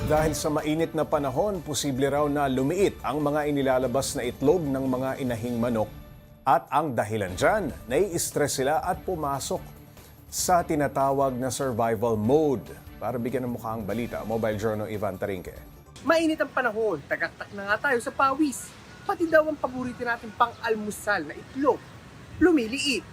Dahil sa mainit na panahon, posible raw na lumiit ang mga inilalabas na itlog ng mga inahing manok. At ang dahilan dyan, nai-stress sila at pumasok sa tinatawag na survival mode. Para bigyan ng mukha ang balita, Mobile Journal Ivan Tarinque. Mainit ang panahon, tagaktak na nga tayo sa pawis. Pati daw ang paborito natin pang-almusal na itlog, lumiliit.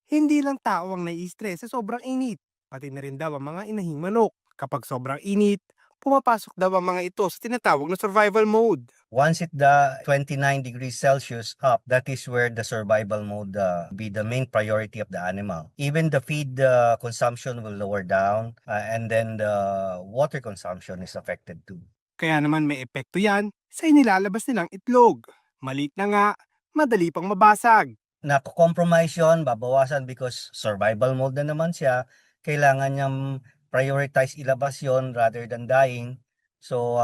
Hindi lang tao ang nai-stress sa sobrang init, pati na rin daw ang mga inahing manok. Kapag sobrang init, pumapasok daw ang mga ito sa tinatawag na survival mode. Once it the 29 degrees Celsius up, that is where the survival mode be the main priority of the animal. Even the feed consumption will lower down and then the water consumption is affected too. Kaya naman may epekto yan sa inilalabas nilang itlog. Maliit na nga, madali pang mabasag. Nako-compromise yun, babawasan because survival mode na naman siya. Kailangan niyang prioritize ilabas yon rather than dying. So,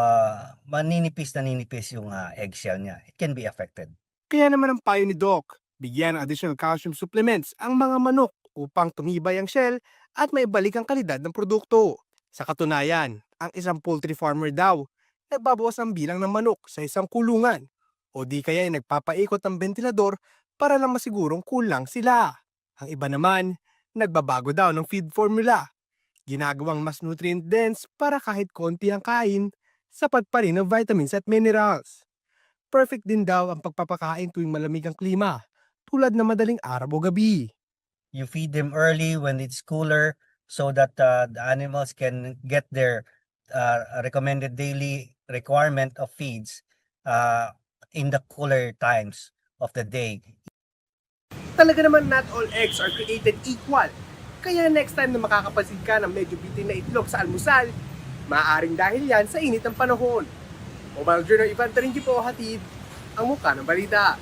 maninipis na ninipis yung eggshell niya. It can be affected. Kaya naman ang payo ni Doc, bigyan ng additional calcium supplements ang mga manok upang tumibay ang shell at maibalik ang kalidad ng produkto. Sa katunayan, ang isang poultry farmer daw, nagbabawas ang bilang ng manok sa isang kulungan o di kaya ay nagpapaikot ng ventilador para lang masigurong kulang sila. Ang iba naman, nagbabago daw ng feed formula. Ginagawang mas nutrient-dense para kahit konti ang kain, sapat pa rin ang vitamins at minerals. Perfect din daw ang pagpapakain tuwing malamig ang klima, tulad na madaling araw o gabi. You feed them early when it's cooler so that the animals can get their recommended daily requirement of feeds in the cooler times of the day. Talaga naman not all eggs are created equal. Kaya next time na makakapansin ka ng medyo bitin na itlog sa almusal, maaaring dahil yan sa init ng panahon. Mobile Journal Ivan Tarinque po hatid ang mukha ng balita.